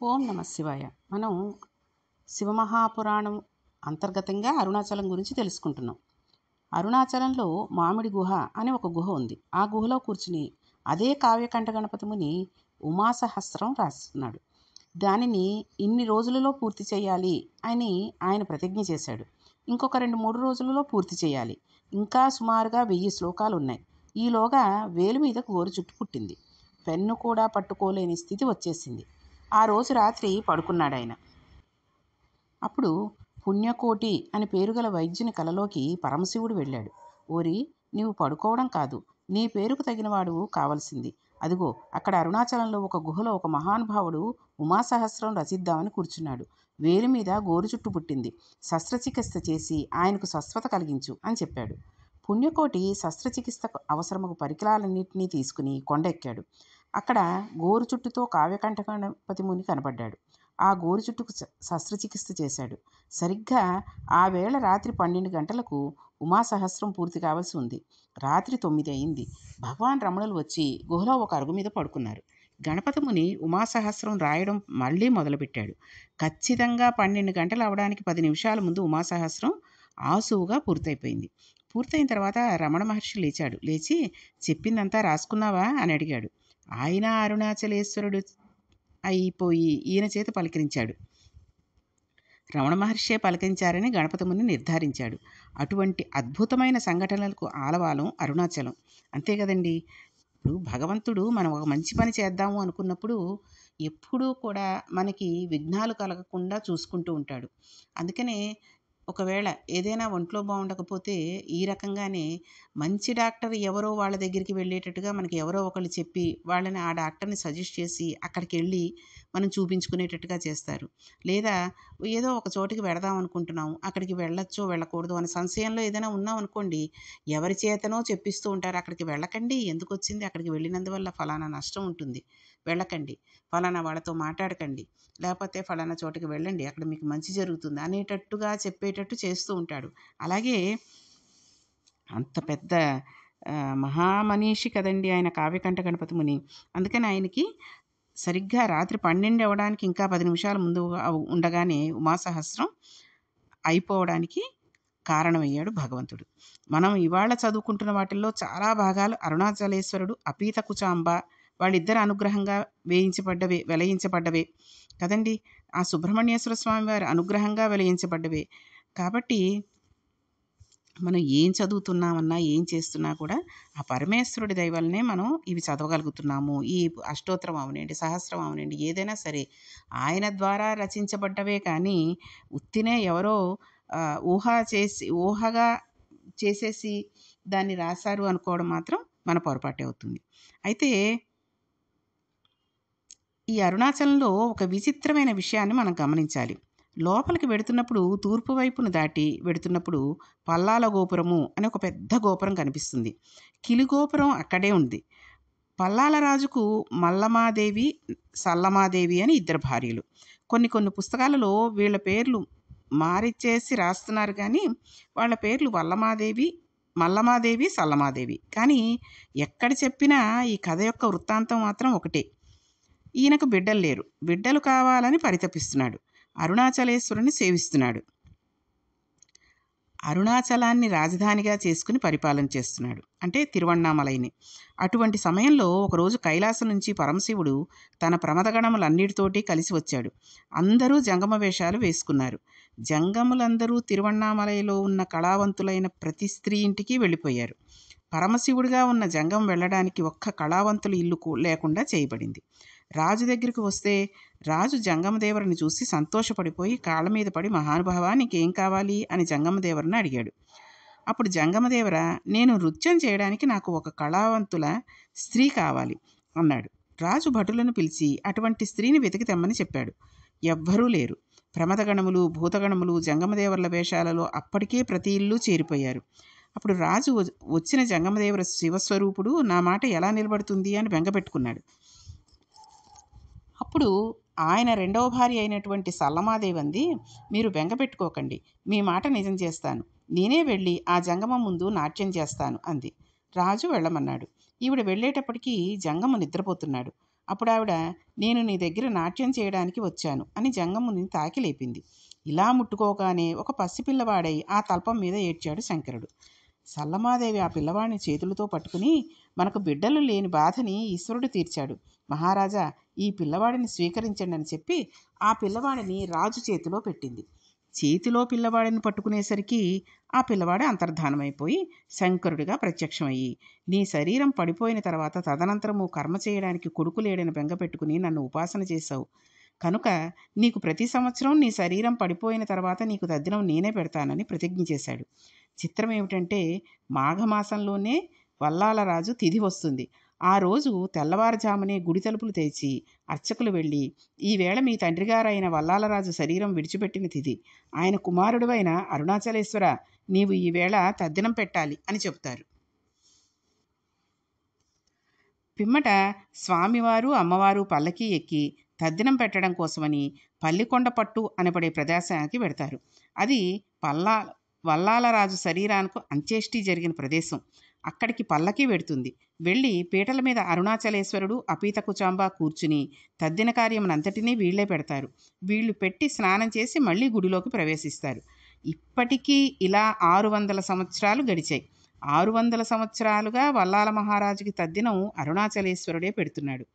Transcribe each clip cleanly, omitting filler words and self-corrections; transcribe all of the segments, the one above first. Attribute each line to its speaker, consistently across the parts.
Speaker 1: ఓం నమ శివాయ. మనం శివమహాపురాణం అంతర్గతంగా అరుణాచలం గురించి తెలుసుకుంటున్నాం. అరుణాచలంలో మామిడి గుహ అనే ఒక గుహ ఉంది. ఆ గుహలో కూర్చుని అదే కావ్యకంఠ గణపతి ముని ఉమాసహస్రం రాస్తున్నాడు. దానిని ఇన్ని రోజులలో పూర్తి చేయాలి అని ఆయన ప్రతిజ్ఞ చేశాడు. ఇంకొక 2-3 రోజులలో పూర్తి చేయాలి. ఇంకా సుమారుగా 1000 శ్లోకాలు ఉన్నాయి. ఈలోగా వేలు మీద గోరు చుట్టు పుట్టింది. పెన్ను కూడా పట్టుకోలేని స్థితి వచ్చేసింది. ఆ రోజు రాత్రి పడుకున్నాడాయన. అప్పుడు పుణ్యకోటి అని పేరుగల వైద్యుని కలలోకి పరమశివుడు వెళ్ళాడు. ఓరి, నీవు పడుకోవడం కాదు, నీ పేరుకు తగినవాడు కావలసింది. అదిగో అక్కడ అరుణాచలంలో ఒక గుహలో ఒక మహానుభావుడు ఉమాసహస్రం రచిద్దామని కూర్చున్నాడు. వేలి మీద గోరు చుట్టు పుట్టింది. శస్త్రచికిత్స చేసి ఆయనకు స్వస్థత కలిగించు అని చెప్పాడు. పుణ్యకోటి శస్త్రచికిత్సకు అవసరమగు పరికరాలన్నింటినీ తీసుకుని కొండెక్కాడు. అక్కడ గోరు చుట్టుతో కావ్యకంఠ గణపతి ముని కనపడ్డాడు. ఆ గోరు చుట్టుకు శస్త్రచికిత్స చేశాడు. సరిగ్గా ఆ వేళ రాత్రి 12 గంటలకు ఉమాసహస్రం పూర్తి కావాల్సి ఉంది. రాత్రి 9 అయింది. భగవాన్ రమణులు వచ్చి గుహలో ఒక అరుగు మీద పడుకున్నారు. గణపతి ముని ఉమాసహస్రం రాయడం మళ్ళీ మొదలుపెట్టాడు. ఖచ్చితంగా 12 గంటలు అవడానికి 10 నిమిషాల ముందు ఉమాసహస్రం ఆసువుగా పూర్తయిపోయింది. పూర్తయిన తర్వాత రమణ మహర్షి లేచాడు. లేచి, చెప్పిందంతా రాసుకున్నావా అని అడిగాడు. ఆయన అరుణాచలేశ్వరుడు అయిపోయి ఈయన చేత పలకరించాడు. రమణ మహర్షే పలకరించారని గణపతి ముని నిర్ధారించాడు. అటువంటి అద్భుతమైన సంఘటనలకు ఆలవాలం అరుణాచలం. అంతే కదండి. ఇప్పుడు భగవంతుడు మనం ఒక మంచి పని చేద్దాము అనుకున్నప్పుడు ఎప్పుడూ కూడా మనకి విఘ్నాలు కలగకుండా చూసుకుంటూ ఉంటాడు. అందుకనే ఒకవేళ ఏదైనా ఒంట్లో బాగుండకపోతే ఈ రకంగానే మంచి డాక్టర్ ఎవరో వాళ్ళ దగ్గరికి వెళ్ళేటట్టుగా మనకి ఎవరో ఒకళ్ళు చెప్పి వాళ్ళని ఆ డాక్టర్ని సజెస్ట్ చేసి అక్కడికి వెళ్ళి మనం చూపించుకునేటట్టుగా చేస్తారు. లేదా ఏదో ఒక చోటికి వెడదాం అనుకుంటున్నాము, అక్కడికి వెళ్ళొచ్చో వెళ్ళకూడదు అనే సంశయంలో ఏదైనా ఉన్నాం అనుకోండి, ఎవరి చేతనో చెప్పిస్తూ ఉంటారు, అక్కడికి వెళ్ళకండి, ఎందుకు వచ్చింది, అక్కడికి వెళ్ళినందువల్ల ఫలానా నష్టం ఉంటుంది, వెళ్ళకండి, ఫలానా వాళ్ళతో మాట్లాడకండి, లేకపోతే ఫలానా చోటుకి వెళ్ళండి, అక్కడ మీకు మంచి జరుగుతుంది అనేటట్టుగా చెప్పేటట్టు చేస్తూ ఉంటాడు. అలాగే అంత పెద్ద మహామనీషి కదండి ఆయన కావ్యకంఠ గణపతి ముని. అందుకని ఆయనకి సరిగ్గా రాత్రి 12 అవ్వడానికి ఇంకా 10 నిమిషాల ముందు ఉండగానే ఉమాసహస్రం అయిపోవడానికి కారణమయ్యాడు భగవంతుడు. మనం ఇవాళ చదువుకుంటున్న వాటిల్లో చాలా భాగాలు అరుణాచలేశ్వరుడు, అపీత కుచాంబ వాళ్ళిద్దరు అనుగ్రహంగా వెలయించబడ్డవే కదండి. ఆ సుబ్రహ్మణ్యేశ్వర స్వామి వారి అనుగ్రహంగా వెలయించబడ్డవే. కాబట్టి మనం ఏం చదువుతున్నామన్నా ఏం చేస్తున్నా కూడా ఆ పరమేశ్వరుడి దయ వల్లనే మనం ఇవి చదవగలుగుతున్నాము. ఈ అష్టోత్తరం అవనండి, సహస్రం అవనండి, ఏదైనా సరే ఆయన ద్వారా రచించబడ్డవే కానీ ఉత్తినే ఎవరో ఊహగా చేసేసి దాన్ని రాశారు అనుకోవడం మాత్రం మన పొరపాటే అవుతుంది. అయితే ఈ అరుణాచలంలో ఒక విచిత్రమైన విషయాన్ని మనం గమనించాలి. లోపలికి వెడుతున్నప్పుడు తూర్పు వైపును దాటి వెడుతున్నప్పుడు పల్లాల గోపురము అని ఒక పెద్ద గోపురం కనిపిస్తుంది. కిలిగోపురం అక్కడే ఉంది. పల్లాల రాజుకు మల్లమాదేవి, సల్లమాదేవి అని ఇద్దరు భార్యలు. కొన్ని కొన్ని పుస్తకాలలో వీళ్ళ పేర్లు మారిచ్చేసి రాస్తున్నారు కానీ వాళ్ళ పేర్లు మల్లమాదేవి, సల్లమాదేవి. కానీ ఎక్కడ చెప్పినా ఈ కథ యొక్క వృత్తాంతం మాత్రం ఒకటే. ఈయనకు బిడ్డలు లేరు. బిడ్డలు కావాలని పరితపిస్తున్నాడు. అరుణాచలేశ్వరుని సేవిస్తున్నాడు. అరుణాచలాన్ని రాజధానిగా చేసుకుని పరిపాలన చేస్తున్నాడు. అంటే తిరువణ్ణామలైని. అటువంటి సమయంలో ఒకరోజు కైలాసం నుంచి పరమశివుడు తన ప్రమదగణములన్నిటితోటి కలిసి వచ్చాడు. అందరూ జంగమ వేషాలు వేసుకున్నారు. జంగములందరూ తిరువణ్ణామలైలో ఉన్న కళావంతులైన ప్రతి స్త్రీ ఇంటికి వెళ్ళిపోయారు. పరమశివుడిగా ఉన్న జంగం వెళ్ళడానికి ఒక్క కళావంతుల ఇల్లు లేకుండా చేయబడింది. రాజు దగ్గరికి వస్తే రాజు జంగమదేవరిని చూసి సంతోషపడిపోయి కాళ్ళ మీద పడి, మహానుభావా, నీకేం కావాలి అని జంగమదేవరిని అడిగాడు. అప్పుడు జంగమదేవర, నేను నృత్యం చేయడానికి నాకు ఒక కళావంతుల స్త్రీ కావాలి అన్నాడు. రాజు భటులను పిలిచి అటువంటి స్త్రీని వెతికి తెమ్మని చెప్పాడు. ఎవ్వరూ లేరు. ప్రమదగణములు, భూతగణములు జంగమదేవర్ల వేషాలలో అప్పటికే ప్రతి ఇల్లు చేరిపోయారు. అప్పుడు రాజు వచ్చిన జంగమదేవర శివస్వరూపుడు నా మాట ఎలా నిలబడుతుంది అని బెంగపెట్టుకున్నాడు. అప్పుడు ఆయన రెండవ భార్య అయినటువంటి సల్లమాదేవి అంది, మీరు బెంగపెట్టుకోకండి, మీ మాట నిజం చేస్తాను, నేనే వెళ్ళి ఆ జంగమం ముందు నాట్యం చేస్తాను అంది. రాజు వెళ్ళమన్నాడు. ఈవిడ వెళ్ళేటప్పటికీ జంగము నిద్రపోతున్నాడు. అప్పుడు ఆవిడ, నేను నీ దగ్గర నాట్యం చేయడానికి వచ్చాను అని జంగముని తాకి లేపింది. ఇలా ముట్టుకోగానే ఒక పసిపిల్లవాడై ఆ తల్పం మీద ఏడ్చాడు శంకరుడు. సల్లమాదేవి ఆ పిల్లవాడిని చేతులతో పట్టుకుని, మనకు బిడ్డలు లేని బాధని ఈశ్వరుడు తీర్చాడు. మహారాజా, ఈ పిల్లవాడిని స్వీకరించండి అని చెప్పి ఆ పిల్లవాడిని రాజు చేతిలో పెట్టింది. చేతిలో పిల్లవాడిని పట్టుకునేసరికి ఆ పిల్లవాడు అంతర్ధానమైపోయి శంకరుడిగా ప్రత్యక్షమయ్యి, నీ శరీరం పడిపోయిన తర్వాత తదనంతరము కర్మ చేయడానికి కొడుకు లేడని బెంగ పెట్టుకుని నన్ను ఉపాసన చేశావు కనుక నీకు ప్రతి సంవత్సరం నీ శరీరం పడిపోయిన తర్వాత నీకు తద్దినం నేనే పెడతానని ప్రతిజ్ఞ చేశాడు. చిత్రం ఏమిటంటే, మాఘమాసంలోనే వల్లాలరాజు తిథి వస్తుంది. ఆ రోజు తెల్లవారుజామునే గుడి తలుపులు తెరిచి అర్చకులు వెళ్ళి, ఈవేళ మీ తండ్రిగారైన వల్లాలరాజు శరీరం విడిచిపెట్టిన తిథి, ఆయన కుమారుడువైన అరుణాచలేశ్వర, నీవు ఈవేళ తద్దినం పెట్టాలి అని చెబుతారు. పిమ్మట స్వామివారు అమ్మవారు పల్లకీ ఎక్కి తద్దినం పెట్టడం కోసమని పల్లికొండ పట్టు అనబడే ప్రదేశానికి వెడతారు. అది వల్లాలరాజు శరీరానికి అంత్యేష్టి జరిగిన ప్రదేశం. అక్కడికి పల్లకి వెడుతుంది. వెళ్ళి పీటల మీద అరుణాచలేశ్వరుడు అపీత కుచాంబ కూర్చుని తద్దిన కార్యమునంతటినీ వీళ్లే పెడతారు. వీళ్ళు పెట్టి స్నానం చేసి మళ్ళీ గుడిలోకి ప్రవేశిస్తారు. ఇప్పటికీ ఇలా 600 సంవత్సరాలు గడిచాయి. 600 సంవత్సరాలుగా వల్లాల మహారాజుకి తద్దినం అరుణాచలేశ్వరుడే పెడుతున్నాడు.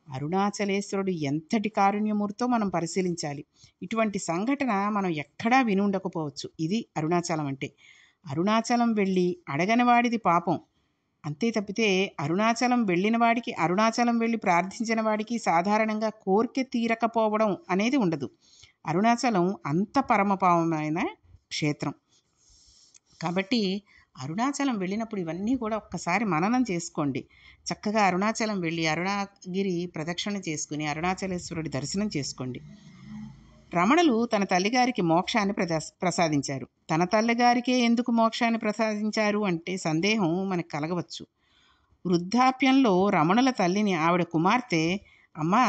Speaker 1: అరుణాచలేశ్వరుడు ఎంతటి కారుణ్యమూర్తో మనం పరిశీలించాలి. ఇటువంటి సంఘటన మనం ఎక్కడా విని ఉండకపోవచ్చు. ఇది అరుణాచలం అంటే. అరుణాచలం వెళ్ళి అడగని వాడిది పాపం. అంతే తప్పితే అరుణాచలం వెళ్ళిన వాడికి, అరుణాచలం వెళ్ళి ప్రార్థించిన వాడికి సాధారణంగా కోరిక తీరకపోవడం అనేది ఉండదు. అరుణాచలం అంత పరమపావనమైన క్షేత్రం. కాబట్టి అరుణాచలం వెళ్ళినప్పుడు ఇవన్నీ కూడా ఒక్కసారి మననం చేసుకోండి. చక్కగా అరుణాచలం వెళ్ళి అరుణగిరి ప్రదక్షిణ చేసుకుని అరుణాచలేశ్వరుడి దర్శనం చేసుకోండి. రమణులు తన తల్లిగారికి మోక్షాన్ని ప్రసాదించారు. తన తల్లిగారికే ఎందుకు మోక్షాన్ని ప్రసాదించారు అంటే సందేహం మనకు కలగవచ్చు. వృద్ధాప్యంలో రమణుల తల్లిని ఆవిడ కుమార్తె, అమ్మా,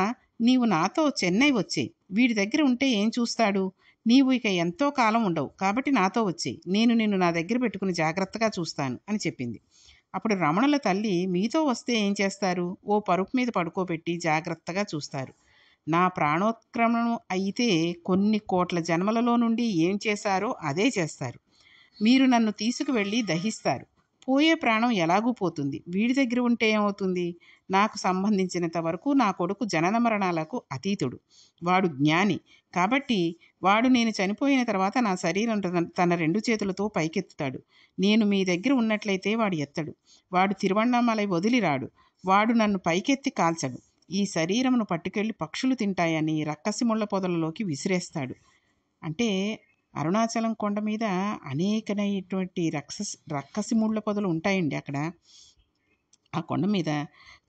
Speaker 1: నీవు నాతో చెన్నై వచ్చేయి, వీడి దగ్గర ఉంటే ఏం చూస్తాడు, నీవు ఇక ఎంతో కాలం ఉండవు, కాబట్టి నాతో వచ్చేయి, నేను నిన్ను నా దగ్గర పెట్టుకుని జాగ్రత్తగా చూస్తాను అని చెప్పింది. అప్పుడు రమణుల తల్లి, మీతో వస్తే ఏం చేస్తారు, ఓ పరుపు మీద పడుకోబెట్టి జాగ్రత్తగా చూస్తారు. నా ప్రాణోత్క్రమణం అయితే కొన్ని కోట్ల జన్మలలో నుండి ఏం చేశారో అదే చేస్తారు. మీరు నన్ను తీసుకువెళ్ళి దహిస్తారు. పోయే ప్రాణం ఎలాగూ పోతుంది, వీడి దగ్గర ఉంటే ఏమవుతుంది, నాకు సంబంధించినంత వరకు నా కొడుకు జనన మరణాలకు అతీతుడు, వాడు జ్ఞాని, కాబట్టి వాడు నేను చనిపోయిన తర్వాత నా శరీరం తన 2 చేతులతో పైకెత్తుతాడు. నేను మీ దగ్గర ఉన్నట్లయితే వాడు ఎత్తడు, వాడు తిరువణ్ణామలై వదిలిరాడు, వాడు నన్ను పైకెత్తి కాల్చడు, ఈ శరీరమును పట్టుకెళ్ళి పక్షులు తింటాయని రక్కసి ముళ్ళ పొదలలోకి విసిరేస్తాడు. అంటే అరుణాచలం కొండ మీద అనేకమైనటువంటి రక్కసి ముళ్ళ పొదలు ఉంటాయండి అక్కడ ఆ కొండ మీద.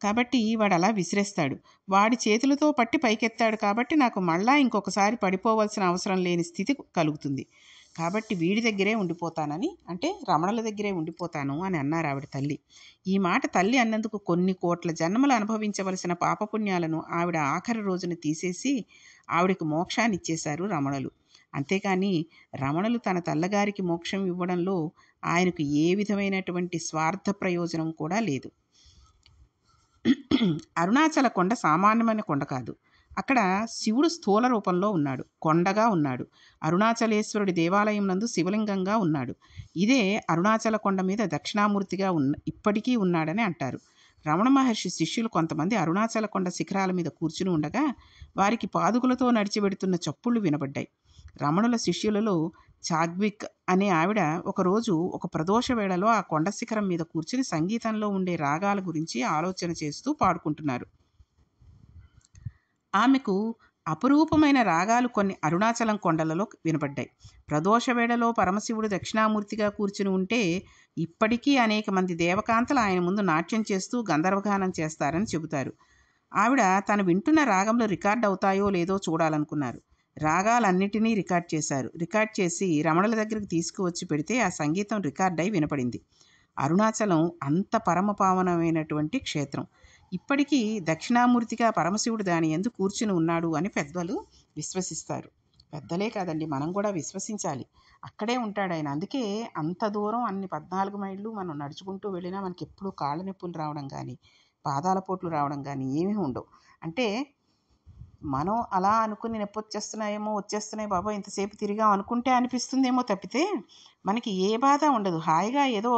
Speaker 1: కాబట్టి వాడు అలా విసిరేస్తాడు. వాడి చేతులతో పట్టి పైకెత్తాడు కాబట్టి నాకు మళ్ళా ఇంకొకసారి పడిపోవలసిన అవసరం లేని స్థితి కలుగుతుంది. కాబట్టి వీడి దగ్గరే ఉండిపోతానని, అంటే రమణుల దగ్గరే ఉండిపోతాను అని అన్నారు ఆవిడ తల్లి. ఈ మాట తల్లి అన్నందుకు కొన్ని కోట్ల జన్మలు అనుభవించవలసిన పాపపుణ్యాలను ఆవిడ ఆఖరి రోజున తీసేసి ఆవిడకు మోక్షాన్ని ఇచ్చేశారు రమణులు. అంతేకాని రమణులు తన తల్లగారికి మోక్షం ఇవ్వడంలో ఆయనకు ఏ విధమైనటువంటి స్వార్థ ప్రయోజనం కూడా లేదు. అరుణాచల కొండ సామాన్యమైన కొండ కాదు. అక్కడ శివుడు స్థూల రూపంలో ఉన్నాడు, కొండగా ఉన్నాడు. అరుణాచలేశ్వరుడి దేవాలయం నందు శివలింగంగా ఉన్నాడు. ఇదే అరుణాచల కొండ మీద దక్షిణామూర్తిగా ఇప్పటికీ ఉన్నాడని అంటారు. రమణ మహర్షి శిష్యులు కొంతమంది అరుణాచల కొండ శిఖరాల మీద కూర్చుని ఉండగా వారికి పాదుకులతో నడిచిపెడుతున్న చప్పుళ్ళు వినబడ్డాయి. రమణుల శిష్యులలో చాగ్విక్ అనే ఆవిడ ఒకరోజు ఒక ప్రదోష వేళలో ఆ కొండ శిఖరం మీద కూర్చుని సంగీతంలో ఉండే రాగాల గురించి ఆలోచన చేస్తూ పాడుకుంటున్నారు. ఆమెకు అపురూపమైన రాగాలు కొన్ని అరుణాచలం కొండలలో వినబడ్డాయి. ప్రదోష వేళలో పరమశివుడు దక్షిణామూర్తిగా కూర్చుని ఉంటే ఇప్పటికీ అనేక మంది దేవకాంతలు ఆయన ముందు నాట్యం చేస్తూ గంధర్వగానం చేస్తారని చెబుతారు. ఆవిడ తను వింటున్న రాగంలో రికార్డ్ అవుతాయో లేదో చూడాలనుకున్నారు. రాగాలన్నిటినీ రికార్డ్ చేశారు. రికార్డ్ చేసి రమణుల దగ్గరికి తీసుకువచ్చి పెడితే ఆ సంగీతం రికార్డ్ అయి వినపడింది. అరుణాచలం అంత పరమపావనమైనటువంటి క్షేత్రం. ఇప్పటికీ దక్షిణామూర్తిగా పరమశివుడు దాని యందు కూర్చుని ఉన్నాడు అని పెద్దలు విశ్వసిస్తారు. పెద్దలే కాదండి, మనం కూడా విశ్వసించాలి. అక్కడే ఉంటాడు ఆయన. అందుకే అంత దూరం అన్ని 14 మైళ్ళు మనం నడుచుకుంటూ వెళ్ళినా మనకి ఎప్పుడూ కాళ్ళ నొప్పులు రావడం కానీ, పాదాల పోట్లు రావడం కానీ ఏమీ ఉండవు. అంటే మనం అలా అనుకుని నొప్పి వచ్చేస్తున్నాయి బాబా ఇంతసేపు తిరిగాం అనుకుంటే అనిపిస్తుందేమో తప్పితే మనకి ఏ బాధ ఉండదు. హాయిగా ఏదో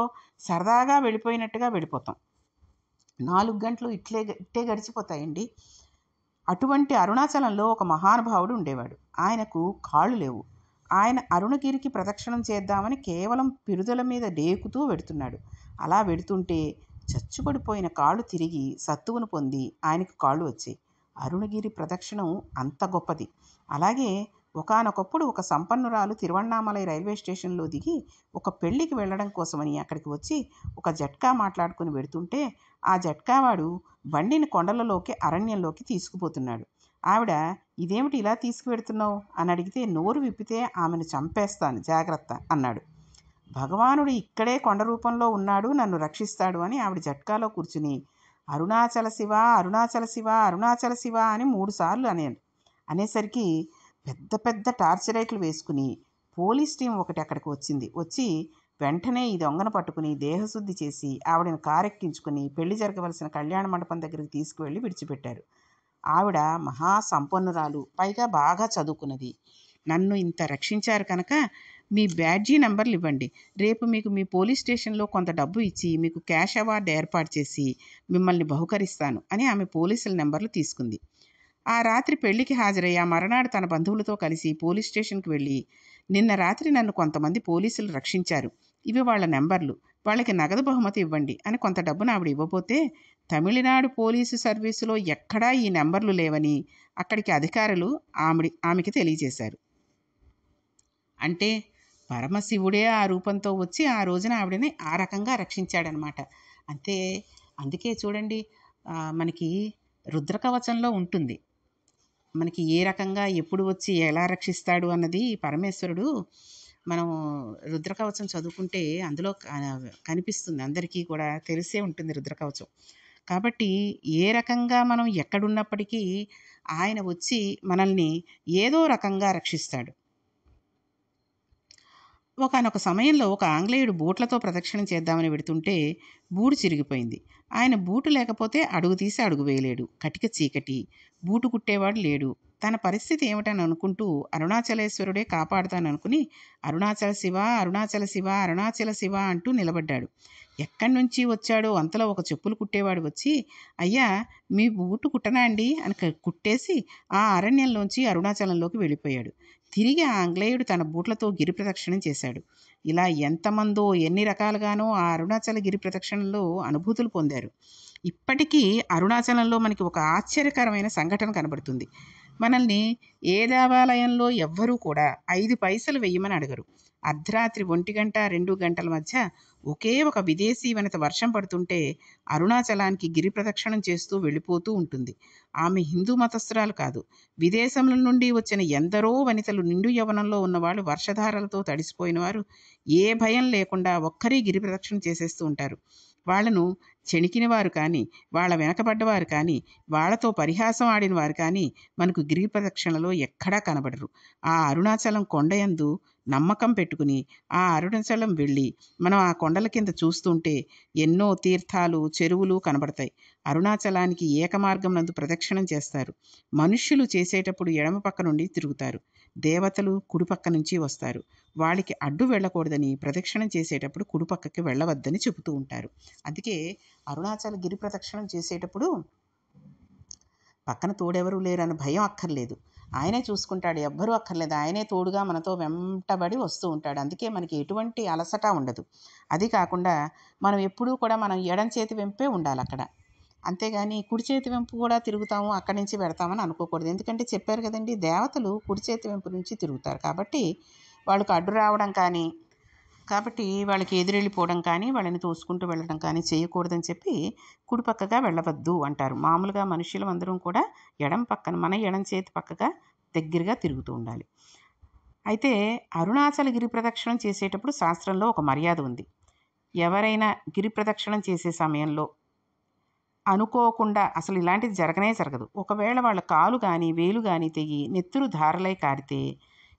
Speaker 1: సరదాగా వెళ్ళిపోయినట్టుగా వెళ్ళిపోతాం. 4 గంటలు ఇట్టే గడిచిపోతాయండి. అటువంటి అరుణాచలంలో ఒక మహానుభావుడు ఉండేవాడు. ఆయనకు కాళ్ళు లేవు. ఆయన అరుణగిరికి ప్రదక్షిణం చేద్దామని కేవలం పిరుదల మీద డేకుతూ వెడుతున్నాడు. అలా వెడుతుంటే చచ్చుపడిపోయిన కాళ్ళు తిరిగి సత్తువను పొంది ఆయనకు కాళ్ళు వచ్చాయి. అరుణగిరి ప్రదక్షిణం అంత గొప్పది. అలాగే ఒకానొకప్పుడు ఒక సంపన్నురాలు తిరువణ్ణామలై రైల్వే స్టేషన్లో దిగి ఒక పెళ్లికి వెళ్ళడం కోసమని అక్కడికి వచ్చి ఒక జట్కా మాట్లాడుకుని వెడుతుంటే ఆ జట్కావాడు బండిని కొండలలోకి అరణ్యంలోకి తీసుకుపోతున్నాడు. ఆవిడ ఇదేమిటి ఇలా తీసుకువెడుతున్నావు అని అడిగితే నోరు విప్పితే ఆమెను చంపేస్తాను జాగ్రత్త అన్నాడు. భగవానుడు ఇక్కడే కొండ రూపంలో ఉన్నాడు, నన్ను రక్షిస్తాడు అని ఆవిడ జట్కాలో కూర్చుని అరుణాచల శివ అరుణాచల శివ అరుణాచల శివ అని 3 సార్లు అనేసరికి పెద్ద పెద్ద టార్చ్ లైట్లు వేసుకుని పోలీస్ టీం ఒకటి అక్కడికి వచ్చి వెంటనే ఈ దొంగను పట్టుకుని దేహశుద్ధి చేసి ఆవిడని కారెక్కించుకుని పెళ్లి జరగవలసిన కళ్యాణ మండపం దగ్గరికి తీసుకువెళ్ళి విడిచిపెట్టారు. ఆవిడ మహా సంపన్నురాలు, పైగా బాగా చదువుకున్నది. నన్ను ఇంత రక్షించారు కనుక మీ బ్యాడ్జీ నంబర్లు ఇవ్వండి, రేపు మీకు మీ పోలీస్ స్టేషన్లో కొంత డబ్బు ఇచ్చి మీకు క్యాష్ అవార్డు ఏర్పాటు చేసి మిమ్మల్ని బహుకరిస్తాను అని ఆమె పోలీసుల నెంబర్లు తీసుకుంది. ఆ రాత్రి పెళ్లికి హాజరై ఆ మరనాడు తన బంధువులతో కలిసి పోలీస్ స్టేషన్కి వెళ్ళి నిన్న రాత్రి నన్ను కొంతమంది పోలీసులు రక్షించారు, ఇవి వాళ్ళ నెంబర్లు, వాళ్ళకి నగదు బహుమతి ఇవ్వండి అని కొంత డబ్బును ఆవిడ ఇవ్వబోతే తమిళనాడు పోలీసు సర్వీసులో ఎక్కడా ఈ నెంబర్లు లేవని అక్కడికి అధికారులు ఆమెకి తెలియజేశారు. అంటే పరమశివుడే ఆ రూపంతో వచ్చి ఆ రోజున ఆవిడని ఆ రకంగా రక్షించాడనమాట. అందుకే చూడండి, మనకి రుద్రకవచంలో ఉంటుంది, మనకి ఏ రకంగా ఎప్పుడు వచ్చి ఎలా రక్షిస్తాడు అన్నది పరమేశ్వరుడు మనం రుద్రకవచం చదువుకుంటే అందులో కనిపిస్తుంది. అందరికీ కూడా తెలిసే ఉంటుంది రుద్రకవచం. కాబట్టి ఏ రకంగా మనం ఎక్కడున్నప్పటికీ ఆయన వచ్చి మనల్ని ఏదో రకంగా రక్షిస్తాడు. ఒకానొక సమయంలో ఒక ఆంగ్లేయుడు బూట్లతో ప్రదక్షిణం చేద్దామని వెడుతుంటే బూటు చిరిగిపోయింది. ఆయన బూటు లేకపోతే అడుగు తీసి అడుగు వేయలేడు. కటిక చీకటి, బూటు కుట్టేవాడు లేడు. తన పరిస్థితి ఏమిటని అనుకుంటూ అరుణాచలేశ్వరుడే కాపాడుతాననుకుని అరుణాచల శివ అరుణాచల శివ అరుణాచల శివ అంటూ నిలబడ్డాడు. ఎక్కడి నుంచి వచ్చాడో అంతలో ఒక చెప్పులు కుట్టేవాడు వచ్చి, అయ్యా మీ బూటు కుట్టనా అండి అని కుట్టేసి ఆ అరణ్యంలోంచి అరుణాచలంలోకి వెళ్ళిపోయాడు. తిరిగి ఆ ఆంగ్లేయుడు తన బూట్లతో గిరి ప్రదక్షిణం చేశాడు. ఇలా ఎంతమందో ఎన్ని రకాలుగానో ఆ అరుణాచల గిరి ప్రదక్షిణలో అనుభూతులు పొందారు. ఇప్పటికీ అరుణాచలంలో మనకి ఒక ఆశ్చర్యకరమైన సంఘటన కనబడుతుంది. మనల్ని ఏ దేవాలయంలో ఎవ్వరూ కూడా 5 పైసలు వెయ్యమని అడగరు. అర్ధరాత్రి 1 గంట 2 గంటల మధ్య ఒకే ఒక విదేశీ వనిత వర్షం పడుతుంటే అరుణాచలానికి గిరి ప్రదక్షిణం చేస్తూ వెళ్ళిపోతూ ఉంటుంది. ఆమె హిందూ మతస్థురాలు కాదు. విదేశంల నుండి వచ్చిన ఎందరో వనితలు నిండు యవ్వనంలో ఉన్నవాళ్ళు, వర్షధారలతో తడిసిపోయిన వారు ఏ భయం లేకుండా ఒక్కరే గిరి ప్రదక్షిణ చేసేస్తూ ఉంటారు. వాళ్లను చెణికిన వారు కానీ, వాళ్ళ వెనకబడ్డవారు కానీ, వాళ్లతో పరిహాసం ఆడిన వారు కానీ మనకు గిరి ప్రదక్షిణలో ఎక్కడా కనబడరు. ఆ అరుణాచలం కొండయందు నమ్మకం పెట్టుకుని ఆ అరుణాచలం వెళ్ళి మనం ఆ కొండల కింద చూస్తుంటే ఎన్నో తీర్థాలు, చెరువులు కనబడతాయి. అరుణాచలానికి ఏకమార్గం నందు ప్రదక్షిణం చేస్తారు. మనుష్యులు చేసేటప్పుడు ఎడమ పక్క నుండి తిరుగుతారు, దేవతలు కుడిపక్క నుంచి వస్తారు. వాళ్ళకి అడ్డు వెళ్ళకూడదని ప్రదక్షిణం చేసేటప్పుడు కుడిపక్కకి వెళ్ళవద్దని చెబుతూ ఉంటారు. అందుకే అరుణాచల గిరి ప్రదక్షిణం చేసేటప్పుడు పక్కన తోడెవరూ లేరని భయం అక్కర్లేదు, ఆయనే చూసుకుంటాడు, ఎవ్వరూ అక్కర్లేదు, ఆయనే తోడుగా మనతో వెంటబడి వస్తూ ఉంటాడు. అందుకే మనకి ఎటువంటి అలసట ఉండదు. అది కాకుండా మనం ఎప్పుడూ కూడా మనం ఎడం చేతి వెంపే ఉండాలి అక్కడ, అంతేగాని కుడి చేతి వెంపు కూడా తిరుగుతాము అక్కడి నుంచి పెడతామని అనుకోకూడదు. ఎందుకంటే చెప్పారు కదండి, దేవతలు కుడి చేతి వెంపు నుంచి తిరుగుతారు కాబట్టి వాళ్ళకి అడ్డు రావడం కానీ, కాబట్టి వాళ్ళకి ఎదురెళ్ళిపోవడం కానీ, వాళ్ళని తోసుకుంటూ వెళ్ళడం కానీ చేయకూడదని చెప్పి కుడిపక్కగా వెళ్ళవద్దు అంటారు. మామూలుగా మనుషులు అందరం కూడా ఎడం పక్కన, మన ఎడం చేతి పక్కగా దగ్గరగా తిరుగుతూ ఉండాలి. అయితే అరుణాచల గిరి ప్రదక్షిణం చేసేటప్పుడు శాస్త్రంలో ఒక మర్యాద ఉంది. ఎవరైనా గిరి ప్రదక్షిణం చేసే సమయంలో అనుకోకుండా, అసలు ఇలాంటిది జరగదు, ఒకవేళ వాళ్ళ కాలు కానీ వేలు కానీ తెగి నెత్తురు ధారలై కారితే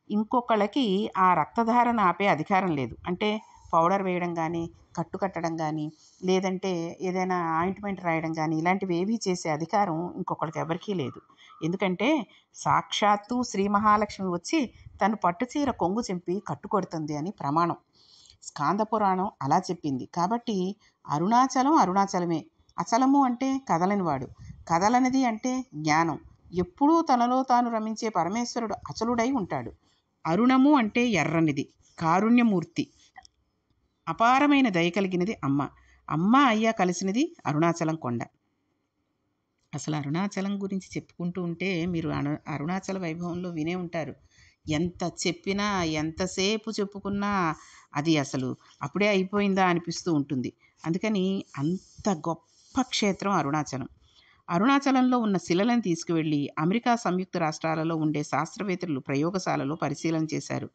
Speaker 1: ఇంకొకళ్ళకి ఆ రక్తధారను ఆపే అధికారం లేదు. అంటే పౌడర్ వేయడం కానీ, కట్టు కట్టడం కానీ, లేదంటే ఏదైనా ఆయింట్మెంట్ రాయడం కానీ, ఇలాంటివి ఏవీ చేసే అధికారం ఇంకొకళ్ళకి ఎవరికీ లేదు. ఎందుకంటే సాక్షాత్తు శ్రీ మహాలక్ష్మి వచ్చి తను పట్టుచీర కొంగు చింపి కట్టుకొడుతుంది అని ప్రమాణం. స్కాంద పురాణం అలా చెప్పింది. కాబట్టి అరుణాచలం అరుణాచలమే. అచలము అంటే కదలనివాడు, కదలనిది అంటే జ్ఞానం. ఎప్పుడూ తనలో తాను రమించే పరమేశ్వరుడు అచలుడై ఉంటాడు. అరుణము అంటే ఎర్రనిది, కారుణ్యమూర్తి, అపారమైన దయ కలిగినది అమ్మ. అమ్మ అయ్య కలిసినది అరుణాచలం కొండ. అసలు అరుణాచలం గురించి చెప్పుకుంటూ ఉంటే మీరు అరుణాచల వైభవంలో వినే ఉంటారు. ఎంత చెప్పినా ఎంతసేపు చెప్పుకున్నా అది అసలు అప్పుడే అయిపోయిందా అనిపిస్తూ ఉంటుంది. అందుకని అంత గొప్ప క్షేత్రం అరుణాచలం. అరుణాచలంలో ఉన్న శిలలను తీసుకువెళ్ళి అమెరికా సంయుక్త రాష్ట్రాలలో ఉండే శాస్త్రవేత్తలు ప్రయోగశాలలో పరిశీలన చేశారు.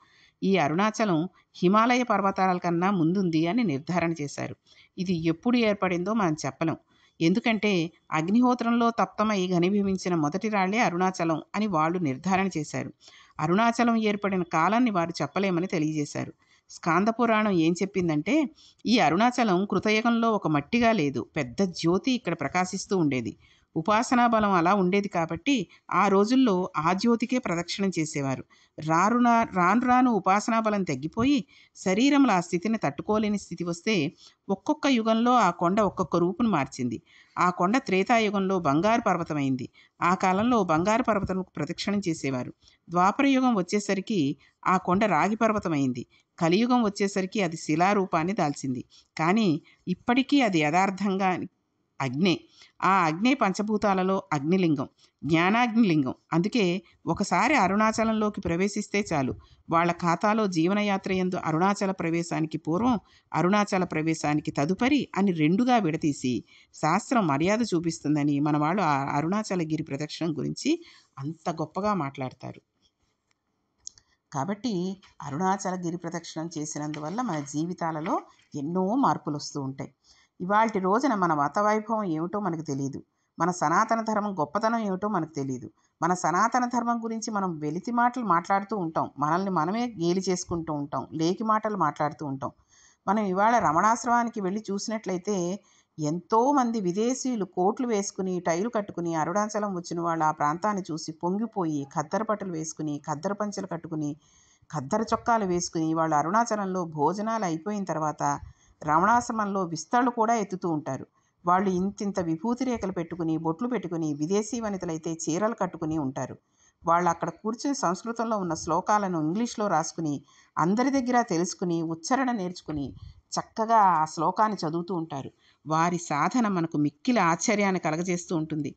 Speaker 1: ఈ అరుణాచలం హిమాలయ పర్వతాల కన్నా ముందుంది అని నిర్ధారణ చేశారు. ఇది ఎప్పుడు ఏర్పడిందో మనం చెప్పలేం. ఎందుకంటే అగ్నిహోత్రంలో తప్తమై ఘనీభవించిన మొదటి రాళ్లే అరుణాచలం అని వాళ్ళు నిర్ధారణ చేశారు. అరుణాచలం ఏర్పడిన కాలాన్ని వారు చెప్పలేమని తెలియజేశారు. స్కాంద పురాణం ఏం చెప్పిందంటే, ఈ అరుణాచలం కృతయుగంలో ఒక మట్టిగా లేదు, పెద్ద జ్యోతి ఇక్కడ ప్రకాశిస్తూ ఉండేది. ఉపాసనా బలం అలా ఉండేది కాబట్టి ఆ రోజుల్లో ఆ జ్యోతికే ప్రదక్షిణం చేసేవారు. రాను రాను ఉపాసనా బలం తగ్గిపోయి శరీరంలో ఆ స్థితిని తట్టుకోలేని స్థితి వస్తే ఒక్కొక్క యుగంలో ఆ కొండ ఒక్కొక్క రూపును మార్చింది. ఆ కొండ త్రేతాయుగంలో బంగారు పర్వతమైంది. ఆ కాలంలో బంగారు పర్వతంకు ప్రదక్షిణం చేసేవారు. ద్వాపర యుగం వచ్చేసరికి ఆ కొండ రాగి పర్వతమైంది. కలియుగం వచ్చేసరికి అది శిలారూపాన్ని దాల్చింది. కానీ ఇప్పటికీ అది యథార్థంగా అగ్నే. ఆ అగ్నే పంచభూతాలలో అగ్నిలింగం, జ్ఞానాగ్నిలింగం. అందుకే ఒకసారి అరుణాచలంలోకి ప్రవేశిస్తే చాలు, వాళ్ళ ఖాతాలో జీవనయాత్ర యందు అరుణాచల ప్రవేశానికి పూర్వం, అరుణాచల ప్రవేశానికి తదుపరి అని రెండుగా విడతీసి శాస్త్రం మర్యాద చూపిస్తుందని మన వాళ్ళు ఆ అరుణాచల గిరి ప్రదక్షిణం గురించి అంత గొప్పగా మాట్లాడతారు. కాబట్టి అరుణాచల గిరి ప్రదక్షిణం చేసినందువల్ల మన జీవితాలలో ఎన్నో మార్పులు వస్తూ ఉంటాయి. ఇవాల్టి రోజున మన మత వైభవం ఏమిటో మనకు తెలియదు. మన సనాతన ధర్మం గొప్పతనం ఏమిటో మనకు తెలియదు. మన సనాతన ధర్మం గురించి మనం వెలితి మాటలు మాట్లాడుతూ ఉంటాం. మనల్ని మనమే గేలి చేసుకుంటూ ఉంటాం. లేకి మాటలు మాట్లాడుతూ ఉంటాం. మనం ఇవాళ రమణాశ్రమానికి వెళ్ళి చూసినట్లయితే ఎంతోమంది విదేశీయులు కోట్లు వేసుకుని, టైలు కట్టుకుని అరుణాచలం వచ్చిన వాళ్ళు ఆ ప్రాంతాన్ని చూసి పొంగిపోయి ఖద్దరు బట్టలు వేసుకుని, ఖద్దరు పంచెలు కట్టుకుని, ఖద్దరు చొక్కాలు వేసుకుని వాళ్ళు అరుణాచలంలో భోజనాలు అయిపోయిన తర్వాత రమణాశ్రమంలో విస్తళ్ళు కూడా ఎత్తుతూ ఉంటారు. వాళ్ళు ఇంతింత విభూతి రేఖలు పెట్టుకుని, బొట్లు పెట్టుకుని, విదేశీ వనితలైతే చీరలు కట్టుకుని ఉంటారు. వాళ్ళు అక్కడ కూర్చుని సంస్కృతంలో ఉన్న శ్లోకాలను ఇంగ్లీష్లో రాసుకుని, అందరి దగ్గర తెలుసుకుని, ఉచ్చారణ నేర్చుకుని చక్కగా ఆ శ్లోకాన్ని చదువుతూ ఉంటారు. వారి సాధన మనకు మిక్కిలి ఆశ్చర్యాన్ని కలగజేస్తూ ఉంటుంది.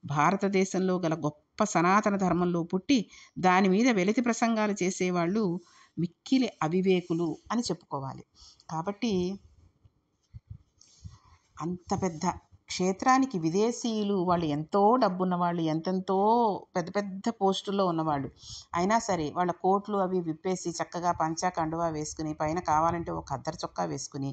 Speaker 1: భారతదేశంలో గల గొప్ప సనాతన ధర్మంలో పుట్టి దాని మీద వెలితి ప్రసంగాలు చేసేవాళ్ళు మిక్కిలి అవివేకులు అని చెప్పుకోవాలి. కాబట్టి అంత పెద్ద క్షేత్రానికి విదేశీయులు వాళ్ళు ఎంతో డబ్బున్న వాళ్ళు, ఎంతెంతో పెద్ద పెద్ద పోస్టుల్లో ఉన్నవాళ్ళు అయినా సరే వాళ్ళ కోట్లు అవి విప్పేసి చక్కగా పంచా కండువా వేసుకుని, పైన కావాలంటే ఒక ఖద్దరు చొక్కా వేసుకుని,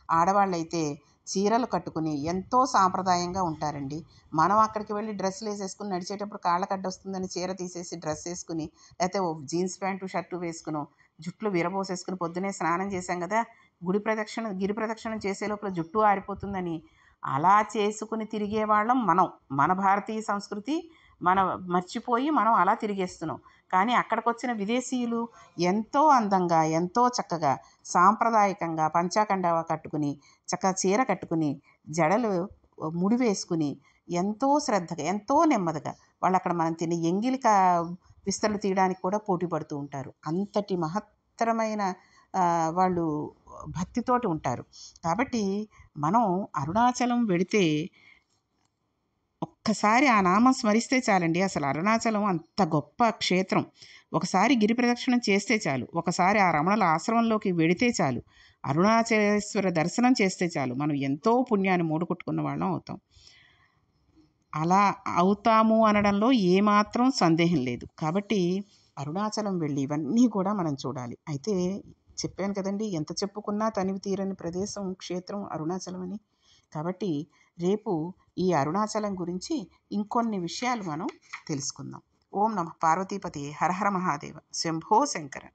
Speaker 1: ఆడవాళ్ళైతే చీరలు కట్టుకుని ఎంతో సాంప్రదాయంగా ఉంటారండి. మనం అక్కడికి వెళ్ళి డ్రెస్సులు వేసేసుకుని నడిచేటప్పుడు కాళ్ళకు అడ్డొస్తుందని చీర తీసేసి డ్రెస్ వేసుకుని, లేకపోతే ఓ జీన్స్ ప్యాంటు షర్టు వేసుకునో, జుట్లు విరబోసేసుకుని పొద్దునే స్నానం చేశాం కదా, గిరి ప్రదక్షిణం చేసే లోపల జుట్టు ఆరిపోతుందని అలా చేసుకుని తిరిగే వాళ్ళం మనం. మన భారతీయ సంస్కృతి మనం మర్చిపోయి మనం అలా తిరిగేస్తున్నాం. కానీ అక్కడికి వచ్చిన విదేశీయులు ఎంతో అందంగా, ఎంతో చక్కగా సాంప్రదాయకంగా పంచాకండవ కట్టుకుని, చక్కగా చీర కట్టుకుని, జడలు ముడి వేసుకుని, ఎంతో శ్రద్ధగా, ఎంతో నెమ్మదిగా వాళ్ళు అక్కడ మనం తినే ఎంగిలి విస్తరణ తీయడానికి కూడా పోటీ పడుతూ ఉంటారు. అంతటి మహత్తరమైన వాళ్ళు భక్తితోటి ఉంటారు. కాబట్టి మనం అరుణాచలం వెడితే ఒక్కసారి ఆ నామం స్మరిస్తే చాలండి. అసలు అరుణాచలం అంత గొప్ప క్షేత్రం. ఒకసారి గిరి ప్రదక్షిణం చేస్తే చాలు, ఒకసారి ఆ రమణుల ఆశ్రమంలోకి వెడితే చాలు, అరుణాచలేశ్వర దర్శనం చేస్తే చాలు, మనం ఎంతో పుణ్యాన్ని మూడగొట్టుకున్న వాళ్ళం అవుతాం. అలా అవుతాము అనడంలో ఏమాత్రం సందేహం లేదు. కాబట్టి అరుణాచలం వెళ్ళి ఇవన్నీ కూడా మనం చూడాలి. అయితే చెప్పాను కదండి, ఎంత చెప్పుకున్నా తనివి తీరని ప్రదేశం, క్షేత్రం అరుణాచలం అని. కాబట్టి రేపు ఈ అరుణాచలం గురించి ఇంకొన్ని విషయాలు మనం తెలుసుకుందాం. ఓం నమః పార్వతీపతి హర హర మహాదేవ శంభో శంకర.